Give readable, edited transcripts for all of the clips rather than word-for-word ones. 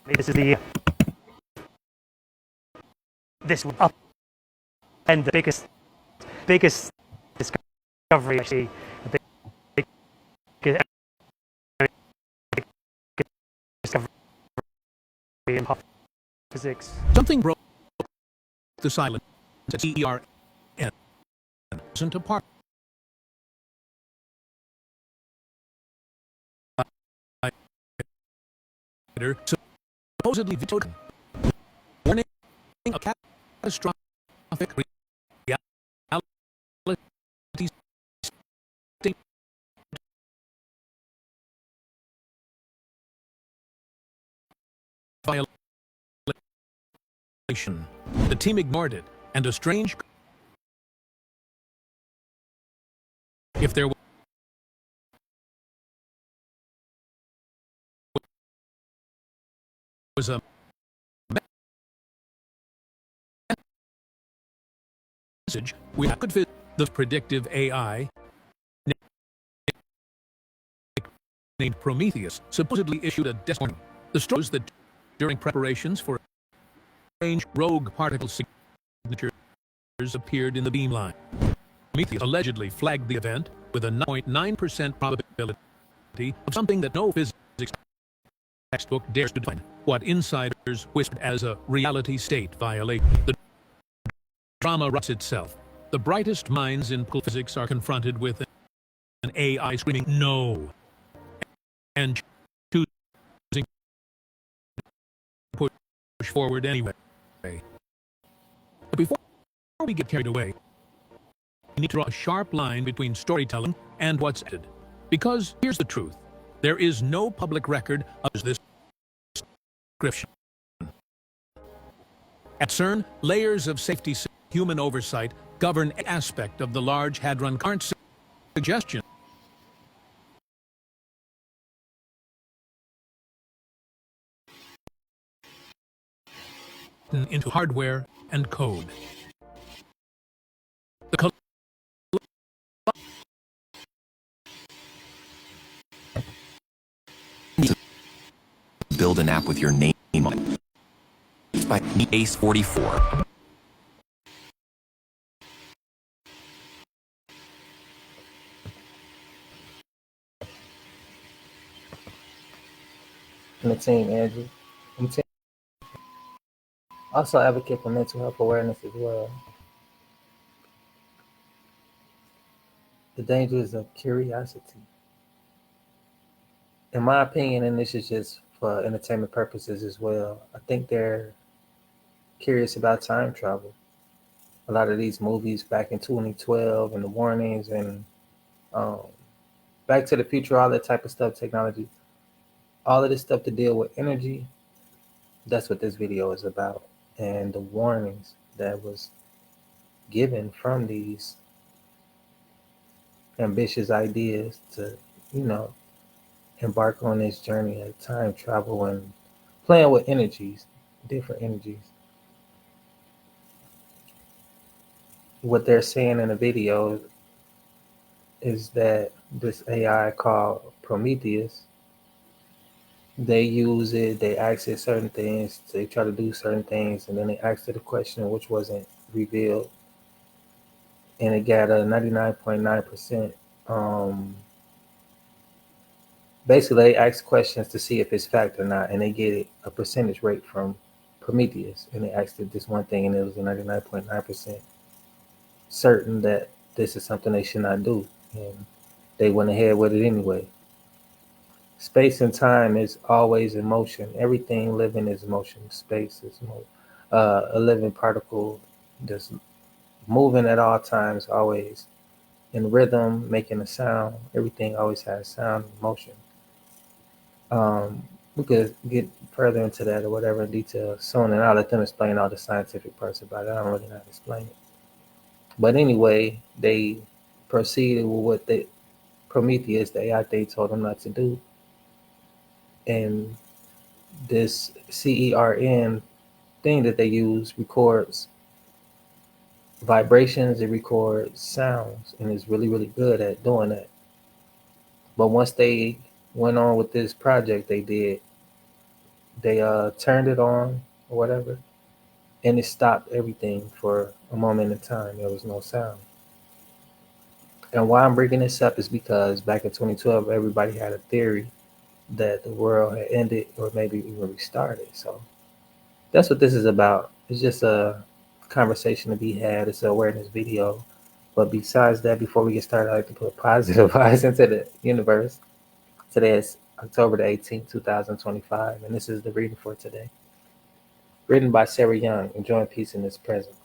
this is the this will up and the biggest discovery actually the biggest discovery in pop physics. Something broke the silence at CERN. Isn't a part. Supposedly vetoed, warning a catastrophic reality state violation. The team ignored it, and a strange. If there was a message, we could fit the predictive AI named Prometheus supposedly issued a death warning. The story was that during preparations for strange rogue particle signatures appeared in the beamline. Prometheus allegedly flagged the event with a 9.9% probability of something that no physics textbook dares to define, what insiders whispered as a reality state violation. The drama writes itself. The brightest minds in physics are confronted with an AI screaming no and choosing to push forward anyway. But before we get carried away, we need to draw a sharp line between storytelling and what's edited. Because here's the truth. There is no public record of this description. At CERN, layers of safety human oversight govern an aspect of the Large Hadron current suggestion. Into hardware and code. The build an app with your name on it. It's by Ace44. And the team, Andrew. And the team. Also advocate for mental health awareness as well. The dangers of curiosity. In my opinion, and this is just for entertainment purposes as well, I think they're curious about time travel. A lot of these movies back in 2012 and the warnings and Back to the Future, all that type of stuff, technology, all of this stuff to deal with energy, that's what this video is about. And the warnings that was given from these ambitious ideas to, embark on this journey of time travel and playing with energies, different energies. What they're saying in the video is that this AI called Prometheus, they use it, they ask it certain things, they try to do certain things, and then they asked it a question which wasn't revealed. And it got a 99.9%. Basically, they ask questions to see if it's fact or not, and they get a percentage rate from Prometheus. And they asked it this one thing, and it was a 99.9% certain that this is something they should not do. And they went ahead with it anyway. Space and time is always in motion. Everything living is motion. Space is a living particle that's moving at all times, always in rhythm, making a sound. Everything always has sound and motion. We could get further into that or whatever in detail soon, and I'll let them explain all the scientific parts about it. I don't really know how to explain it. But anyway, they proceeded with what the Prometheus, the AI, they told them not to do. And this CERN thing that they use records vibrations, it records sounds, and it's really, really good at doing that. But once they went on with this project they did, They turned it on or whatever, and it stopped everything for a moment in time. There was no sound. And why I'm bringing this up is because back in 2012, everybody had a theory that the world had ended or maybe even restarted. So that's what this is about. It's just a conversation to be had. It's an awareness video. But besides that, before we get started, I like to put positive vibes into the universe. Today is October the 18th, 2025, and this is the reading for today. Written by Sarah Young, enjoying peace in his presence.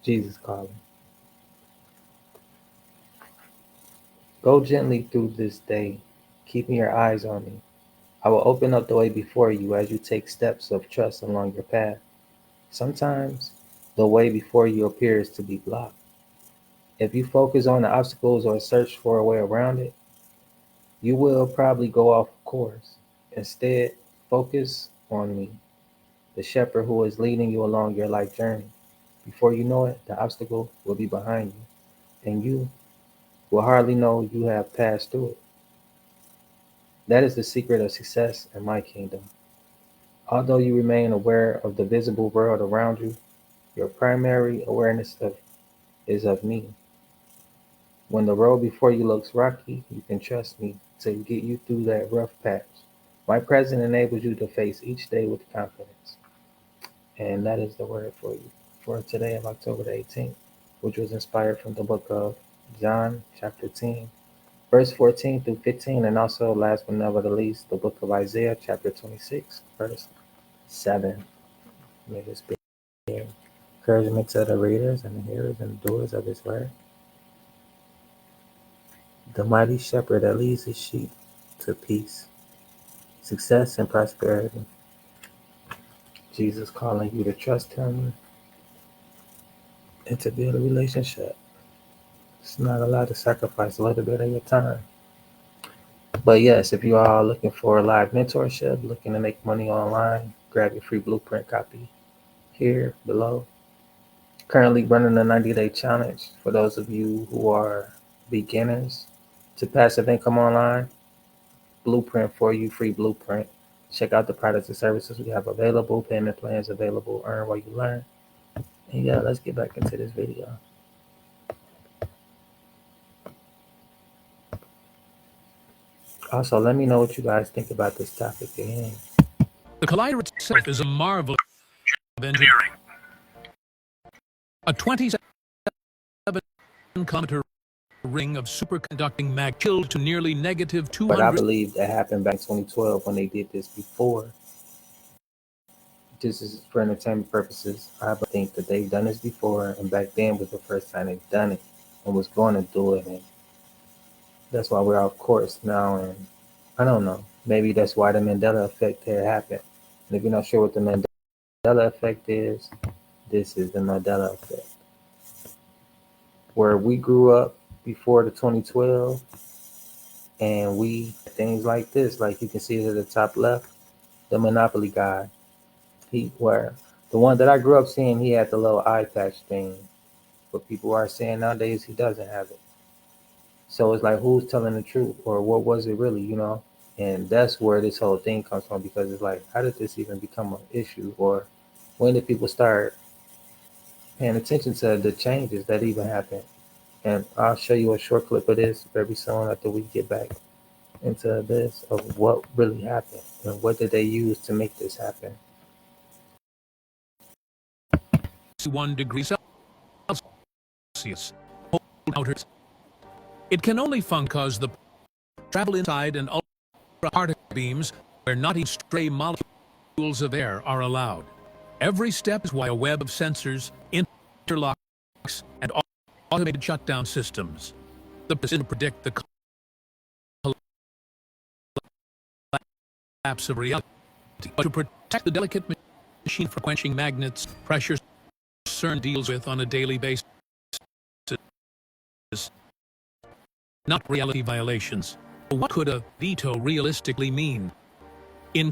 Jesus calling. Go gently through this day, keeping your eyes on me. I will open up the way before you as you take steps of trust along your path. Sometimes the way before you appears to be blocked. If you focus on the obstacles or search for a way around it, you will probably go off course. Instead, focus on me, the shepherd who is leading you along your life journey. Before you know it, the obstacle will be behind you, and you will hardly know you have passed through it. That is the secret of success in my kingdom. Although you remain aware of the visible world around you, your primary awareness is of me. When the road before you looks rocky, you can trust me to get you through that rough patch. My presence enables you to face each day with confidence. And that is the word for you for today of October the 18th, which was inspired from the book of John, chapter 10, verse 14 through 15, and also, last but never the least, the book of Isaiah, chapter 26, verse 7. May this be encouragement to the readers and the hearers and doers of his word. The mighty shepherd that leads his sheep to peace, success, and prosperity. Jesus calling you to trust him and to build a relationship. It's not a lot to sacrifice a little bit of your time. But yes, if you are looking for a live mentorship, looking to make money online, grab your free blueprint copy here below. Currently running a 90-day challenge for those of you who are beginners to passive income online. Blueprint for you, free blueprint. Check out the products and services we have available, payment plans available, earn while you learn. And yeah, let's get back into this video. Also, let me know what you guys think about this topic at hand. The Collider itself is a marvel of engineering. A 27-kilometer ring of superconducting mag chilled to nearly negative But I 200. believe that happened back in 2012 when they did this before. This is for entertainment purposes. I think that they've done this before, and back then was the first time they've done it and was going to do it. And that's why we're off course now. And I don't know. Maybe that's why the Mandela effect had happened. And if you're not sure what the Mandela effect is, this is the Mandela effect. Where we grew up before the 2012, and we things like this, like you can see it at the top left, the Monopoly guy. Where the one that I grew up seeing, he had the little eye patch thing. But people are saying nowadays he doesn't have it. So it's like, who's telling the truth, or what was it really, you know? And that's where this whole thing comes from, because it's like, how did this even become an issue, or when did people start paying attention to the changes that even happened? And I'll show you a short clip of this very soon after we get back into this of what really happened and what did they use to make this happen. 1 degrees Celsius. It can only function because the travel inside and ultra particle beams where not even stray molecules of air are allowed. Every step is why a web of sensors, interlocks, and automated shutdown systems. The precision to predict the collapse of reality, but to protect the delicate machine from quenching magnets, pressures CERN deals with on a daily basis, not reality violations. What could a veto realistically mean? In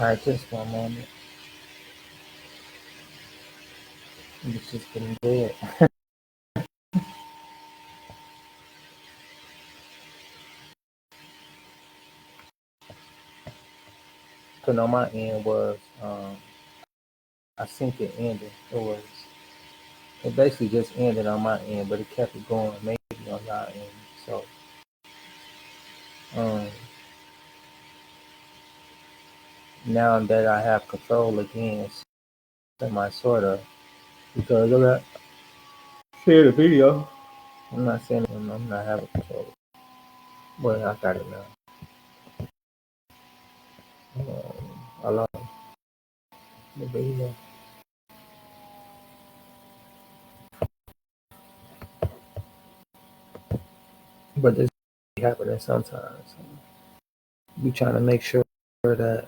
All right, just one moment. It's just getting dead. But on my end was, I think it ended. It basically just ended on my end, but it kept it going maybe on your end. So, um, now that I have control again, semi sort of, because of that, share the video. I'm not saying I'm not having control, but I got it now. I love the video, but this be happening sometimes. Be trying to make sure that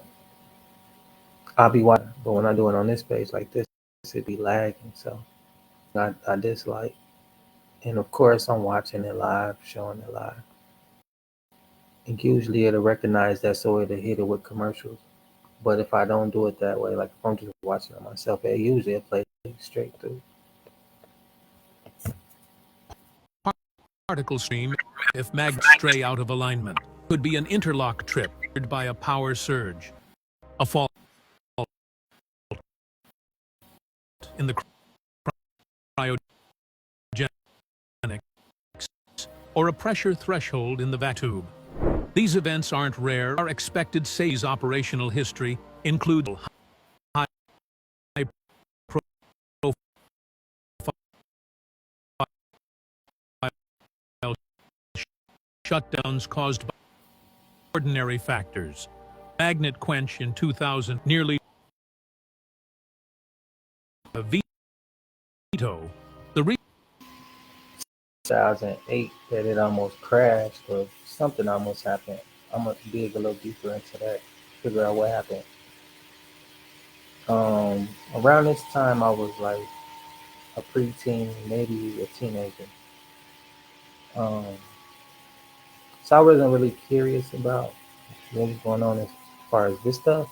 I'll be watching, but when I do it on this page like this, it be lagging. So I dislike, and of course I'm watching it live, showing it live. And usually it'll recognize that, so it'll hit it with commercials. But if I don't do it that way, like if I'm just watching it myself, it usually plays straight through. Particle stream, if magnets stray out of alignment, could be an interlock trip triggered by a power surge, a fault in the cryogenics, or a pressure threshold in the vac tube. These events aren't rare. Our expected SAE's operational history includes high profile shutdowns caused by ordinary factors. Magnet quench in 2000, nearly a veto. The 2008 that it almost crashed or something almost happened. I'm gonna dig a little deeper into that, figure out what happened. Around this time I was like a preteen, maybe a teenager. So I wasn't really curious about what was going on as far as this stuff.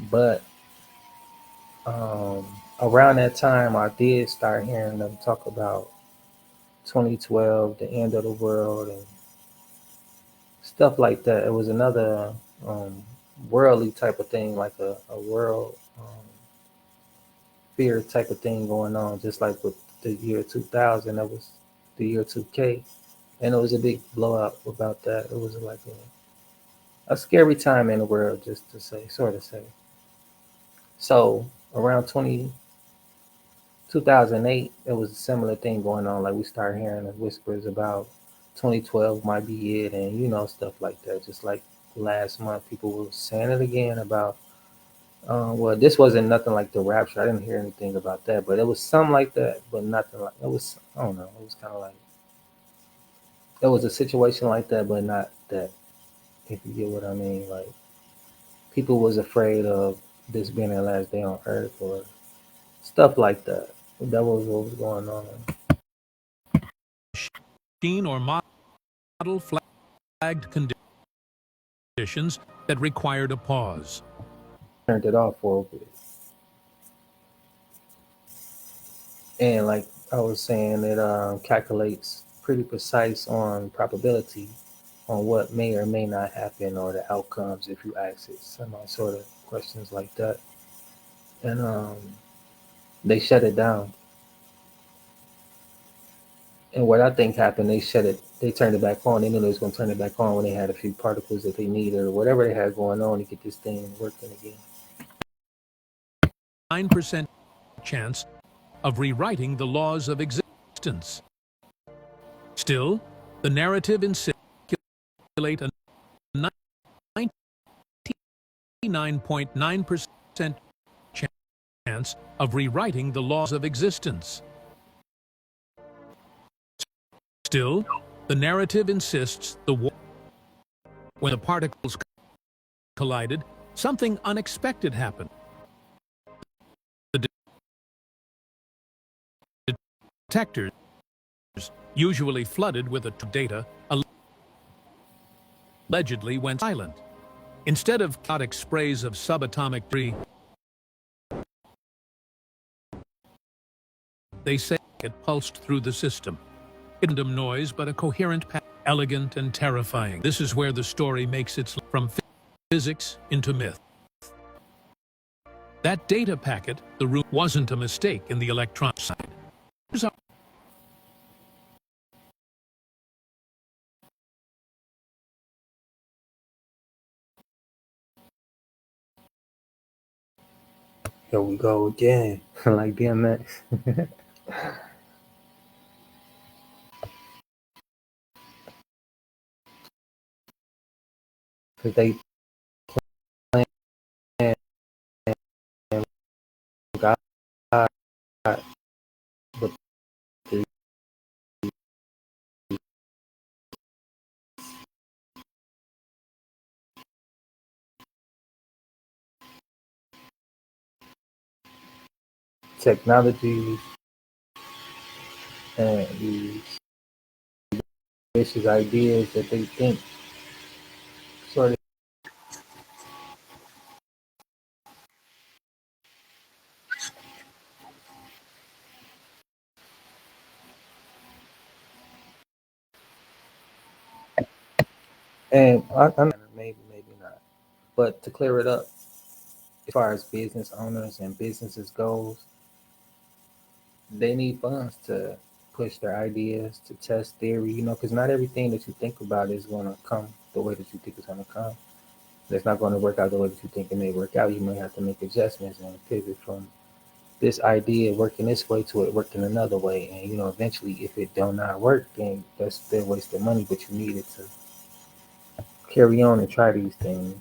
But around that time, I did start hearing them talk about 2012, the end of the world, and stuff like that. It was another worldly type of thing, like a world fear type of thing going on, just like with the year 2000. That was the year 2K. And it was a big blowout about that. It was like a scary time in the world, just to say, sort of say. So around 2008, there was a similar thing going on. Like we started hearing the whispers about 2012 might be it, and stuff like that. Just like last month, people were saying it again about. Well, this wasn't nothing like the rapture. I didn't hear anything about that, but it was something like that, but nothing like it was. I don't know. It was kind of like it was a situation like that, but not that. If you get what I mean, like people was afraid of this being their last day on Earth or stuff like that. That was what was going on. machine or model flagged conditions that required a pause. Turned it off for a bit. And like I was saying, it calculates pretty precise on probability on what may or may not happen or the outcomes if you ask it some sort of questions like that. And they shut it down. And what I think happened, they turned it back on. They knew they was going to turn it back on when they had a few particles that they needed or whatever they had going on to get this thing working again. 9% chance of rewriting the laws of existence. Still, the narrative insists a 99.9% chance of rewriting the laws of existence. Still, the narrative insists when the particles collided, something unexpected happened. The detectors, usually flooded with data, allegedly went silent. Instead of chaotic sprays of subatomic debris, they say it pulsed through the system. Random noise, but a coherent pattern, elegant and terrifying. This is where the story makes its from physics into myth. That data packet, the root, wasn't a mistake in the electron side. Here we go again, like DMX. Because they plan God, but the technologies and these vicious ideas that they think sort of. And maybe not. But to clear it up, as far as business owners and businesses goes, they need funds to push their ideas, to test theory, because not everything that you think about is going to come the way that you think it's going to come. It's not going to work out the way that you think it may work out. You may have to make adjustments and pivot from this idea working this way to it working another way. And, eventually, if it do not work, then that's still wasted money, but you need it to carry on and try these things.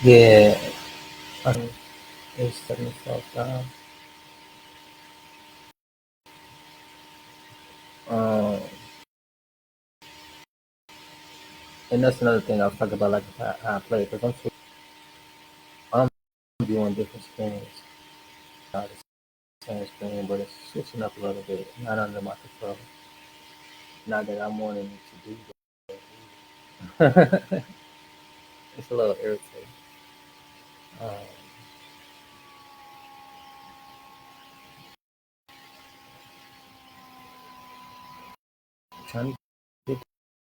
Yeah, it's setting itself down. Um, and that's another thing I was talking about, like how I play, because I'm viewing different screens, not the same screen, but it's switching up a little bit, not under my control. Not that I'm wanting it to do that. It's a little irritating. Um, trying to get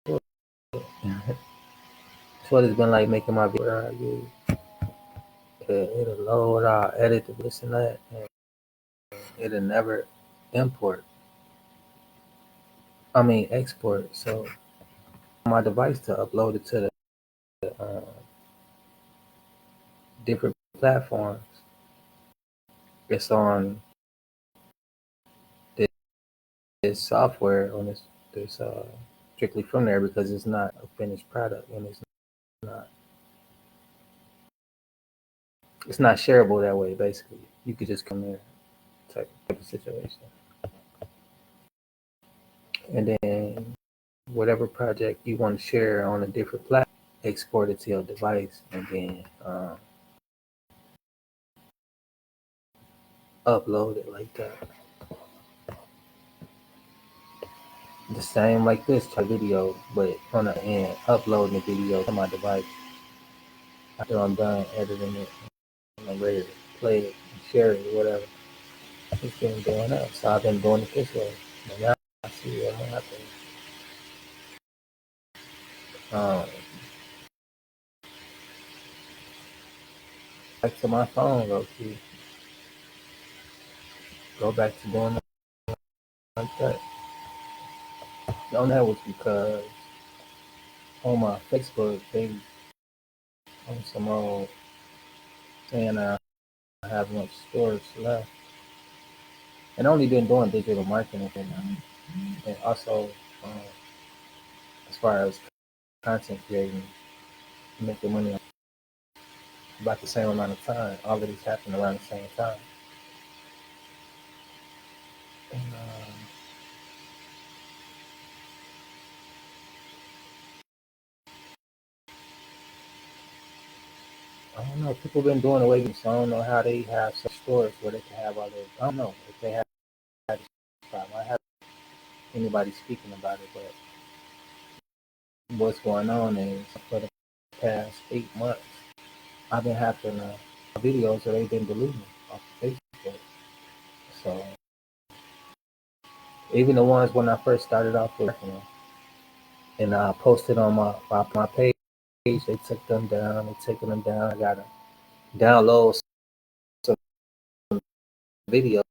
to it. That's what it's been like making my video. Where I use it'll load, I'll edit this and that, and it'll never import. I mean export. So my device to upload it to the different platforms. It's on this software on this strictly from there because it's not a finished product and not it's not shareable that way. Basically, you could just come there type of situation, and then whatever project you want to share on a different platform, export it to your device, and then upload it like that. The same like this type video, but on the end, uploading the video to my device after I'm done editing it and I'm ready to play it and share it or whatever. It's been going up, so I've been doing it this way. But now I see what happens. Back to my phone, low key. Go back to doing it like that. And that was because on my Facebook page, on some old saying I have much storage left. And I only been doing digital marketing for now. And also, as far as content creating, making money about the same amount of time. All of these happen around the same time. And, I don't know. People been doing away with, so I don't know how they have such stores where they can have all their. I don't know if they have this problem. I haven't anybody speaking about it, but what's going on is for the past 8 months, I've been having videos that they've been deleting off of Facebook. So even the ones when I first started off working on, and I posted on my page, they took them down. They taking them down. I gotta download some videos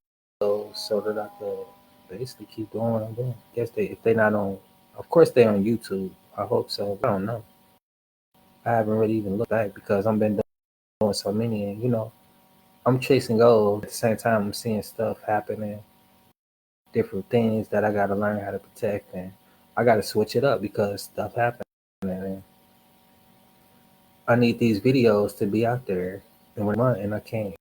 so that I could basically keep doing what I'm doing. Guess if they not on, of course they're on YouTube. I hope so. I don't know. I haven't really even looked back because I've been doing so many, and I'm chasing goals. At the same time, I'm seeing stuff happening, different things that I got to learn how to protect, and I got to switch it up because stuff happening. And I need these videos to be out there every month, and I can't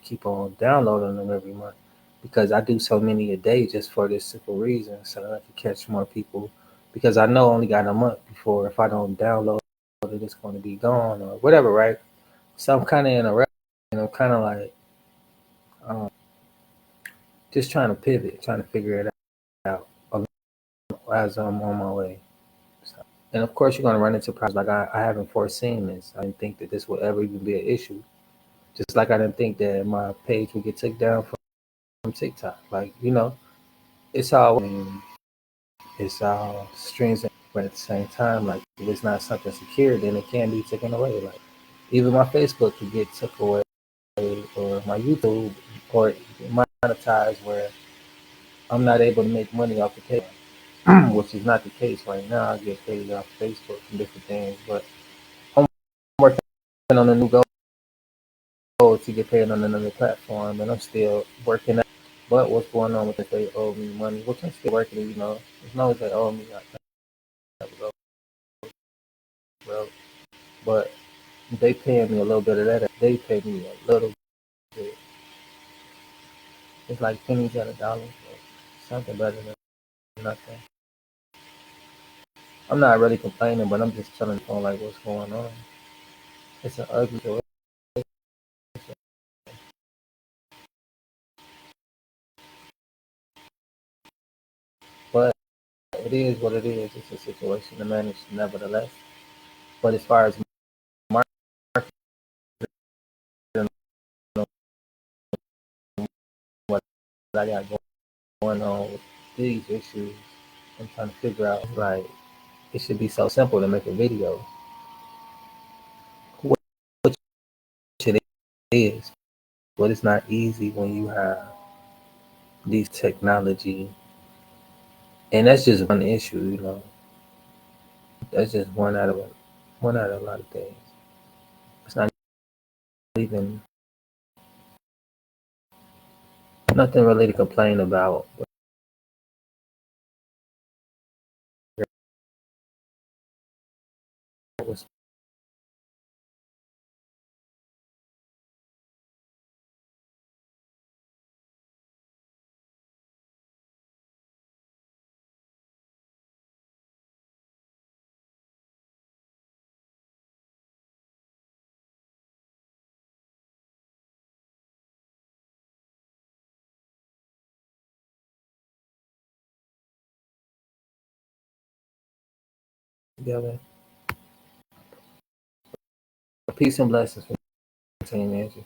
keep on downloading them every month because I do so many a day just for this simple reason, so that I can catch more people. Because I know I only got a month before if I don't download it, it's going to be gone or whatever, right? So I'm kind of in a rush, and I'm kind of like um, just trying to pivot, trying to figure it out as I'm on my way. So, and of course, you're going to run into problems. Like I haven't foreseen this. I didn't think that this would ever even be an issue. Just like I didn't think that my page would get taken down from TikTok. Like, it's all strings, but at the same time, like if it's not something secure, then it can be taken away. Like even my Facebook could get took away, or my YouTube, or monetized where I'm not able to make money off the page, which is not the case right now. I get paid off Facebook and different things, but I'm working on a new goal to get paid on another platform, and I'm still working. But what's going on with if they owe me money, which I'm still working, as long as they owe me, I can go. Well, but they pay me a little bit of that. They pay me a little bit. It's like pennies at a dollar. Something better than nothing. I'm not really complaining, but I'm just telling people like what's going on. It's an ugly situation. But it is what it is. It's a situation to manage nevertheless. But as far as marketing, what I got going on with these issues, I'm trying to figure out like it should be so simple to make a video, which it is, but it's not easy when you have these technology, and that's just one issue. That's just one out of a lot of things. It's not even nothing really to complain about. was together. Peace and blessings for Team Angie.